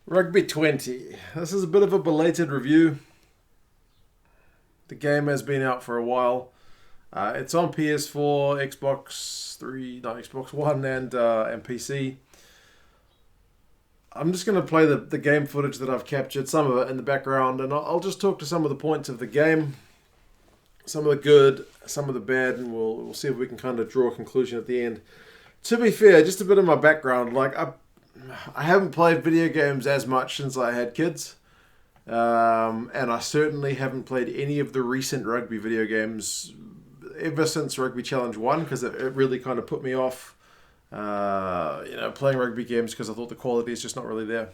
Rugby 20. This is a bit of a belated review. The game has been out for a while. It's on PS4, Xbox One, and PC. I'm just going to play the game footage that I've captured, some of it in the background, and I'll just talk to some of the points of the game, some of the good, some of the bad, and we'll see if we can kind of draw a conclusion at the end. To be fair, just a bit of my background, I haven't played video games as much since I had kids. And I certainly haven't played any of the recent rugby video games ever since Rugby Challenge 1, because it really kind of put me off playing rugby games because I thought the quality is just not really there.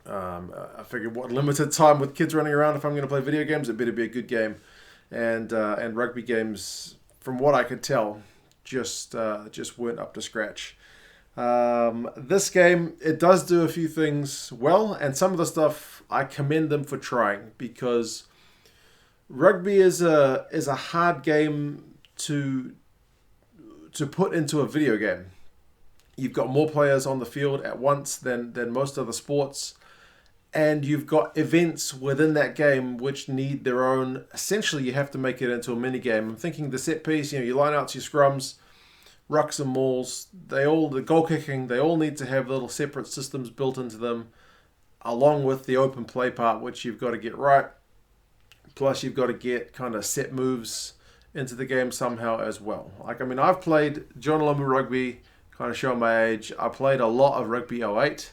I figured what limited time with kids running around, if I'm going to play video games, it better be a good game. And rugby games, from what I could tell, just weren't up to scratch. This game, it does do a few things well, and some of the stuff I commend them for trying, because rugby is a hard game to put into a video game. You've got more players on the field at once than most other sports, and you've got events within that game which need their own. Essentially, you have to make it into a mini game. I'm thinking the set piece, your line outs, your scrums, rucks and mauls, the goal kicking, they all need to have little separate systems built into them, along with the open play part, which you've got to get right. Plus, you've got to get kind of set moves into the game somehow as well. I've played John Lomu Rugby, kind of showing my age. I played a lot of Rugby 08,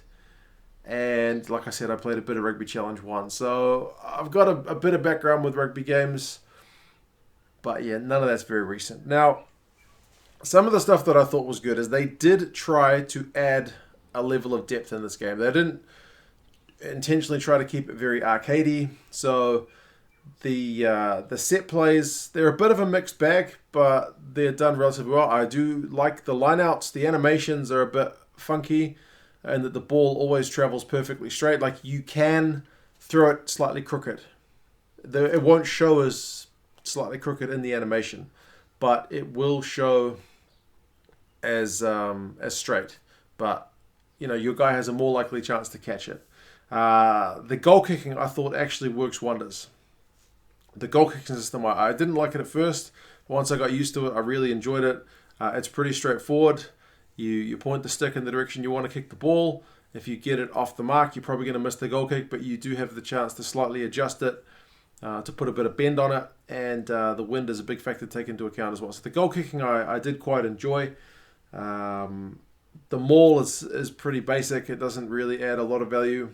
and like I said, I played a bit of Rugby Challenge 1. So I've got a bit of background with rugby games, but yeah, none of that's very recent. Now, some of the stuff that I thought was good is they did try to add a level of depth in this game. They didn't intentionally try to keep it very arcadey. So the set plays, they're a bit of a mixed bag, but they're done relatively well. I do like the lineouts. The animations are a bit funky, and that the ball always travels perfectly straight. Like, you can throw it slightly crooked. It won't show as slightly crooked in the animation, but it will show as straight. But your guy has a more likely chance to catch it. The goal kicking, I thought, actually works wonders. The goal kicking system, I didn't like it at first. Once I got used to it, I really enjoyed it. It's pretty straightforward. You point the stick in the direction you want to kick the ball. If you get it off the mark, you're probably going to miss the goal kick, but you do have the chance to slightly adjust it, to put a bit of bend on it, and the wind is a big factor to take into account as well. So the goal kicking I did quite enjoy. The maul is pretty basic. It doesn't really add a lot of value.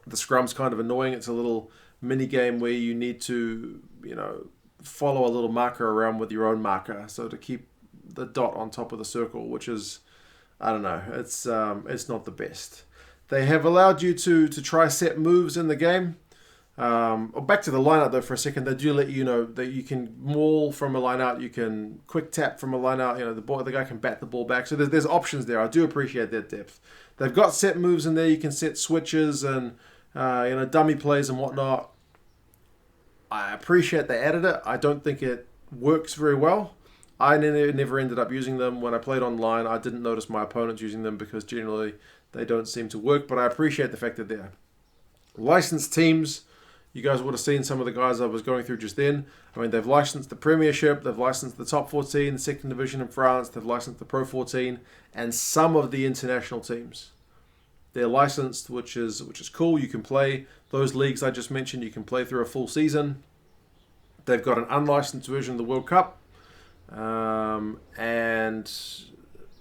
The scrum's kind of annoying. It's a little mini game where you need to follow a little marker around with your own marker, so to keep the dot on top of the circle, which is, I don't know, it's not the best. They have allowed you to try set moves in the game. Back to the line out though for a second. They do let you know that you can maul from a line out, you can quick tap from a line out. The guy can bat the ball back. So there's options there. I do appreciate that depth. They've got set moves in there. You can set switches and dummy plays and whatnot. I appreciate they added it. I don't think it works very well. I never ended up using them. When I played online, I didn't notice my opponents using them because generally they don't seem to work, but I appreciate the fact that they're licensed teams. You guys would have seen some of the guys I was going through just then. They've licensed the Premiership, they've licensed the Top 14, the Second Division in France, they've licensed the Pro 14, and some of the international teams. They're licensed, which is cool. You can play those leagues I just mentioned. You can play through a full season. They've got an unlicensed version of the World Cup. And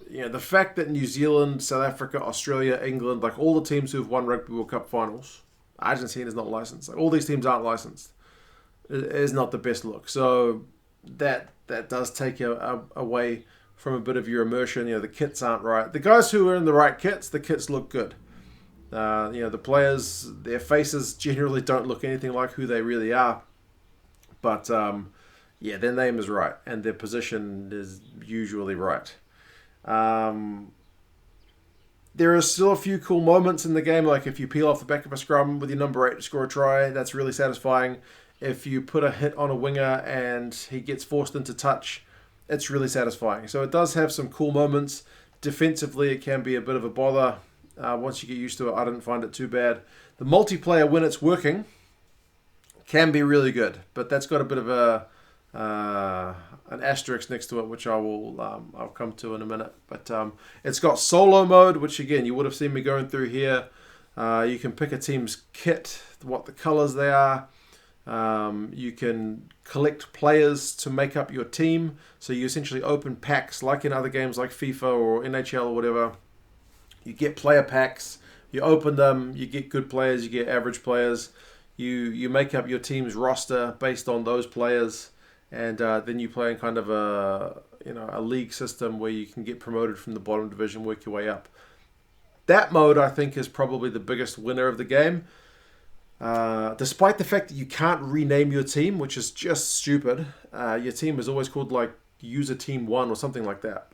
the fact that New Zealand, South Africa, Australia, England, like all the teams who have won Rugby World Cup finals, Argentina is not licensed. Like, all these teams aren't licensed. It is not the best look. So that does take away from a bit of your immersion. The kits aren't right. The guys who are in the right kits, the kits look good. The players, their faces generally don't look anything like who they really are. But their name is right, and their position is usually right. There are still a few cool moments in the game, like if you peel off the back of a scrum with your number 8 to score a try, that's really satisfying. If you put a hit on a winger and he gets forced into touch, it's really satisfying. So it does have some cool moments. Defensively, it can be a bit of a bother. Once you get used to it, I didn't find it too bad. The multiplayer, when it's working, can be really good, but that's got a bit of an asterisk next to it, which I'll come to in a minute. But it's got solo mode, which again you would have seen me going through here. You can pick a team's kit, what the colors they are. You can collect players to make up your team. So you essentially open packs like in other games like FIFA or NHL or whatever. You get player packs, you open them, you get good players, you get average players. You make up your team's roster based on those players, and then you play in kind of a league system where you can get promoted from the bottom division, work your way up. That mode, I think, is probably the biggest winner of the game. Despite the fact that you can't rename your team, which is just stupid. Your team is always called like User Team 1 or something like that.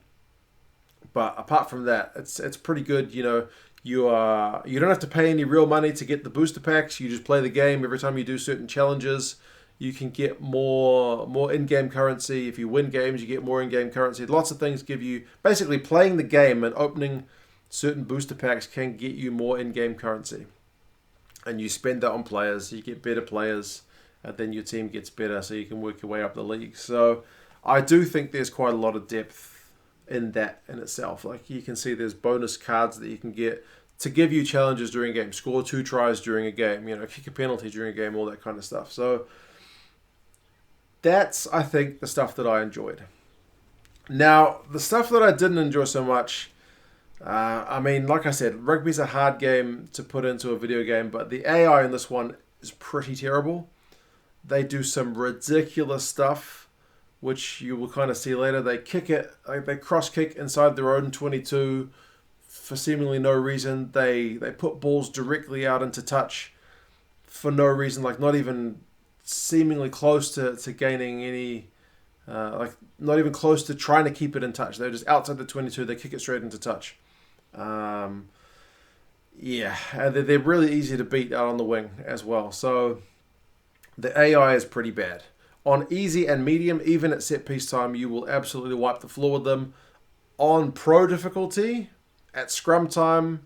But apart from that, it's pretty good. You know, you don't have to pay any real money to get the booster packs. You just play the game. Every time you do certain challenges, you can get more in-game currency. If you win games, you get more in-game currency. Lots of things give you... Basically, playing the game and opening certain booster packs can get you more in-game currency. And you spend that on players. You get better players. And then your team gets better, so you can work your way up the league. So I do think there's quite a lot of depth in that in itself. Like you can see there's bonus cards that you can get to give you challenges during a game. Score 2 tries during a game. You know, kick a penalty during a game. All that kind of stuff. So that's, I think, the stuff that I enjoyed. Now, the stuff that I didn't enjoy so much, I mean, like I said, rugby's a hard game to put into a video game, but the AI in this one is pretty terrible. They do some ridiculous stuff, which you will kind of see later. They kick it, like they cross kick inside their own 22 for seemingly no reason. They put balls directly out into touch for no reason, like not even seemingly close to gaining any, like not even close to trying to keep it in touch. They're just outside the 22. They kick it straight into touch. Yeah, and they're really easy to beat out on the wing as well. So the AI is pretty bad. On easy and medium, even at set piece time, you will absolutely wipe the floor with them. On pro difficulty, at scrum time,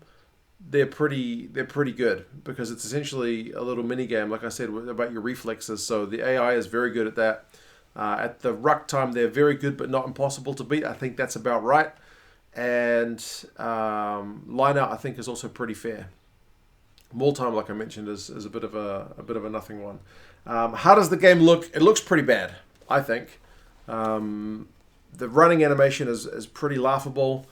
they're pretty good because it's essentially a little mini game, like I said, about your reflexes. So the AI is very good at that. At the ruck time, they're very good but not impossible to beat. I think that's about right. And line out, I think, is also pretty fair. Maul time, like I mentioned, is a bit of a nothing one. How does the game look? It looks pretty bad, I think. The running animation is pretty laughable.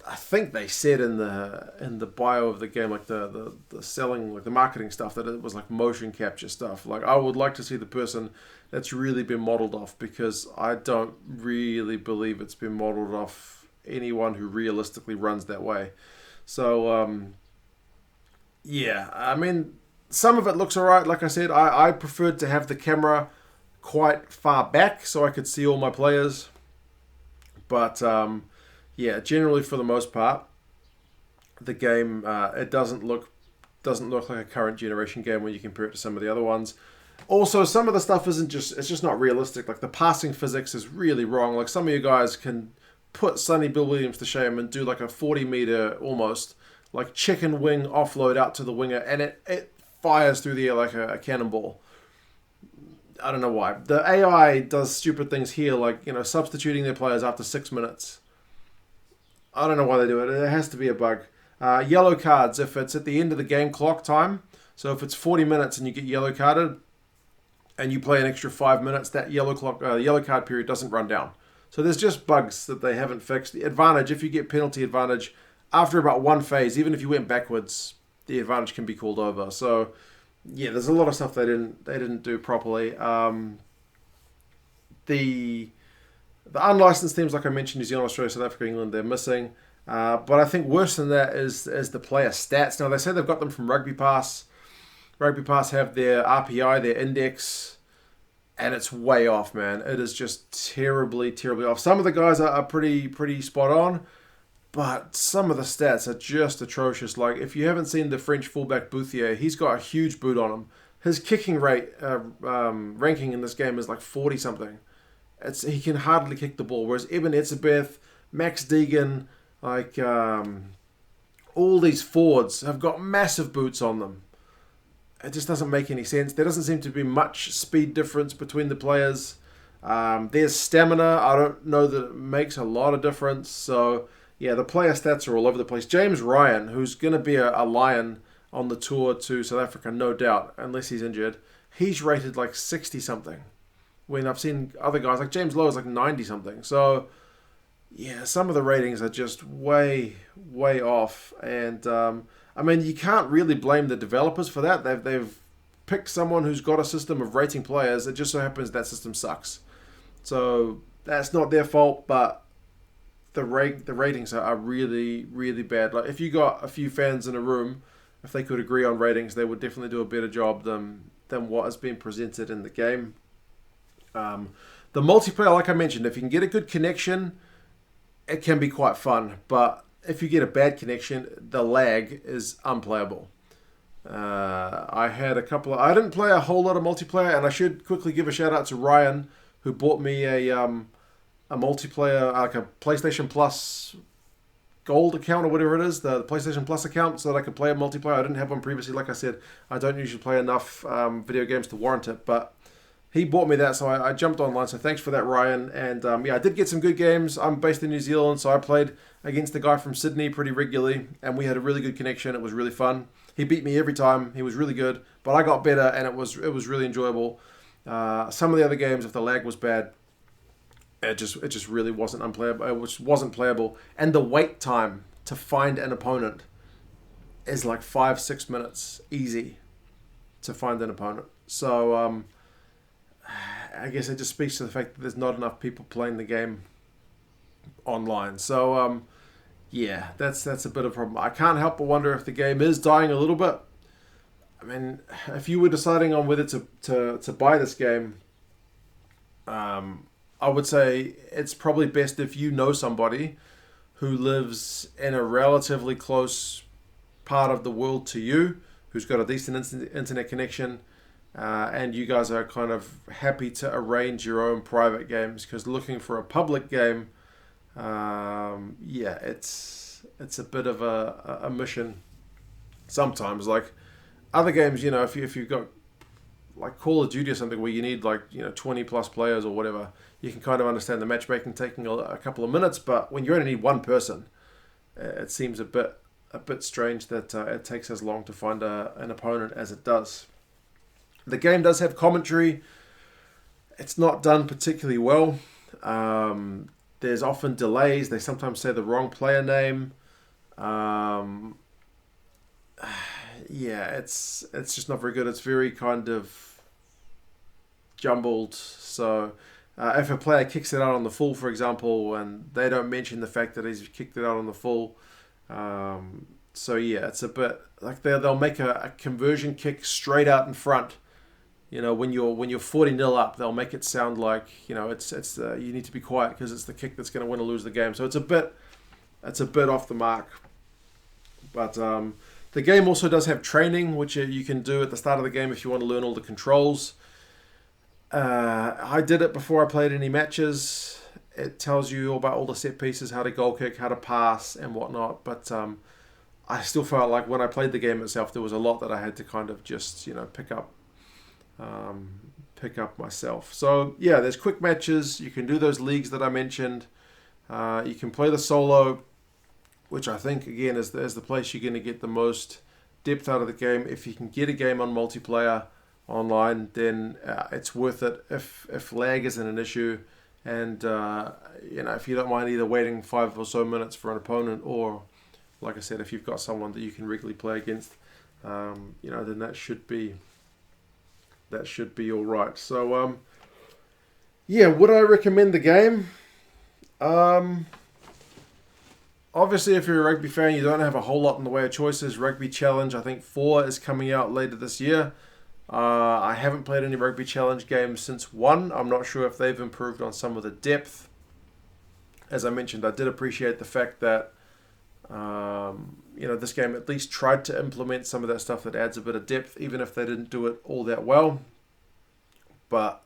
I think they said in the bio of the game, like the selling, like the marketing stuff, that it was like motion capture stuff. Like I would like to see the person that's really been modeled off, because I don't really believe it's been modeled off anyone who realistically runs that way. So yeah, I mean, some of it looks alright. Like I said, I preferred to have the camera quite far back so I could see all my players. But yeah, generally for the most part, the game it doesn't look like a current generation game when you compare it to some of the other ones. Also, some of the stuff it's just not realistic. Like the passing physics is really wrong. Like some of you guys can put Sonny Bill Williams to shame and do like a 40-meter almost like chicken wing offload out to the winger, and it fires through the air like a cannonball. I don't know why. The AI does stupid things here, like, you know, substituting their players after 6 minutes. I don't know why they do it. It has to be a bug. Yellow cards, if it's at the end of the game clock time, so if it's 40 minutes and you get yellow carded and you play an extra 5 minutes, that yellow card period doesn't run down. So there's just bugs that they haven't fixed. The advantage, if you get penalty advantage, after about one phase, even if you went backwards, the advantage can be called over. So yeah, there's a lot of stuff they didn't do properly. The unlicensed teams, like I mentioned, New Zealand, Australia, South Africa, England, they're missing. But I think worse than that is the player stats. Now, they say they've got them from RugbyPass. RugbyPass have their RPI, their index, and it's way off, man. It is just terribly, terribly off. Some of the guys are pretty spot on, but some of the stats are just atrocious. Like, if you haven't seen the French fullback Bouthier, he's got a huge boot on him. His kicking rate ranking in this game is like 40-something. He can hardly kick the ball. Whereas Eben Etzebeth, Max Deegan, like all these forwards have got massive boots on them. It just doesn't make any sense. There doesn't seem to be much speed difference between the players. There's stamina. I don't know that it makes a lot of difference. So, yeah, the player stats are all over the place. James Ryan, who's going to be a Lion on the tour to South Africa, no doubt, unless he's injured, he's rated like 60-something. When I've seen other guys, like James Lowe is like 90-something. So, yeah, some of the ratings are just way, way off. And, I mean, you can't really blame the developers for that. They've picked someone who's got a system of rating players. It just so happens that system sucks. So that's not their fault, but the ratings are really, really bad. Like if you got a few fans in a room, if they could agree on ratings, they would definitely do a better job than what has been presented in the game. The multiplayer, like I mentioned, if you can get a good connection, it can be quite fun. But if you get a bad connection, the lag is unplayable. I didn't play a whole lot of multiplayer, and I should quickly give a shout out to Ryan, who bought me a multiplayer, like a PlayStation Plus Gold account or whatever it is, the PlayStation Plus account, so that I could play a multiplayer. I didn't have one previously. Like I said, I don't usually play enough video games to warrant it, but he bought me that, so I jumped online. So thanks for that, Ryan. And yeah, I did get some good games. I'm based in New Zealand, so I played against the guy from Sydney pretty regularly, and we had a really good connection. It was really fun. He beat me every time. He was really good, but I got better, and it was really enjoyable. Some of the other games, if the lag was bad, it just really wasn't unplayable. It wasn't playable, and the wait time to find an opponent is like 5-6 minutes easy to find an opponent. So I guess it just speaks to the fact that there's not enough people playing the game online. So yeah, that's a bit of a problem. I can't help but wonder if the game is dying a little bit. I mean, if you were deciding on whether to buy this game, I would say it's probably best if you know somebody who lives in a relatively close part of the world to you, who's got a decent internet connection, and you guys are kind of happy to arrange your own private games. Because looking for a public game, yeah, it's a bit of a mission sometimes. Like other games, if you've got like Call of Duty or something where you need 20 plus players or whatever, you can kind of understand the matchmaking taking a couple of minutes. But when you only need one person, it seems a bit strange that it takes as long to find an opponent as it does. The game does have commentary. It's not done particularly well. There's often delays. They sometimes say the wrong player name. Yeah, it's just not very good. It's very kind of jumbled. So if a player kicks it out on the full, for example, and they don't mention the fact that he's kicked it out on the full, so yeah, it's a bit like they'll make a conversion kick straight out in front. When you're 40-0 up, they'll make it sound like it's you need to be quiet because it's the kick that's going to win or lose the game. So it's a bit off the mark, but the game also does have training, which you can do at the start of the game if you want to learn all the controls. I did it before I played any matches. It tells you all about all the set pieces, how to goal kick, how to pass, and whatnot. But I still felt like when I played the game itself, there was a lot that I had to kind of just pick up myself. So yeah, there's quick matches. You can do those leagues that I mentioned. You can play the solo, which I think, again, is the place you're going to get the most depth out of the game. If you can get a game on multiplayer online, then it's worth it if lag isn't an issue. And, if you don't mind either waiting 5 or so minutes for an opponent, or, like I said, if you've got someone that you can regularly play against, then that should be all right. So, yeah, would I recommend the game? Obviously, if you're a rugby fan, you don't have a whole lot in the way of choices. Rugby Challenge, I think 4 is coming out later this year. I haven't played any Rugby Challenge games since 1. I'm not sure if they've improved on some of the depth. As I mentioned, I did appreciate the fact that this game at least tried to implement some of that stuff that adds a bit of depth, even if they didn't do it all that well. But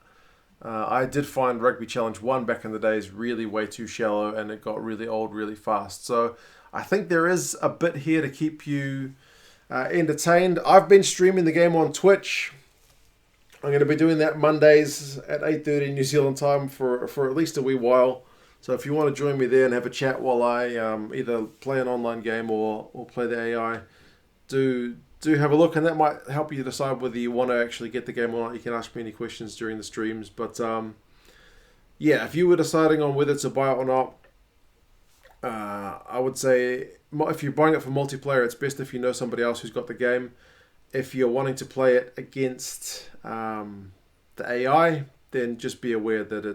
I did find Rugby Challenge 1 back in the days really way too shallow, and it got really old really fast. So I think there is a bit here to keep you entertained. I've been streaming the game on Twitch. I'm going to be doing that Mondays at 8:30 New Zealand time for at least a wee while. So if you want to join me there and have a chat while I either play an online game or play the AI, do have a look, and that might help you decide whether you want to actually get the game or not. You can ask me any questions during the streams. But yeah, if you were deciding on whether to buy it or not, I would say if you're buying it for multiplayer, it's best if you know somebody else who's got the game. If you're wanting to play it against the AI, then just be aware that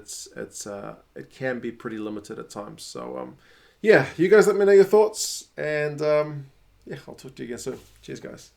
it can be pretty limited at times. So yeah, you guys let me know your thoughts, and yeah, I'll talk to you again soon. Cheers, guys.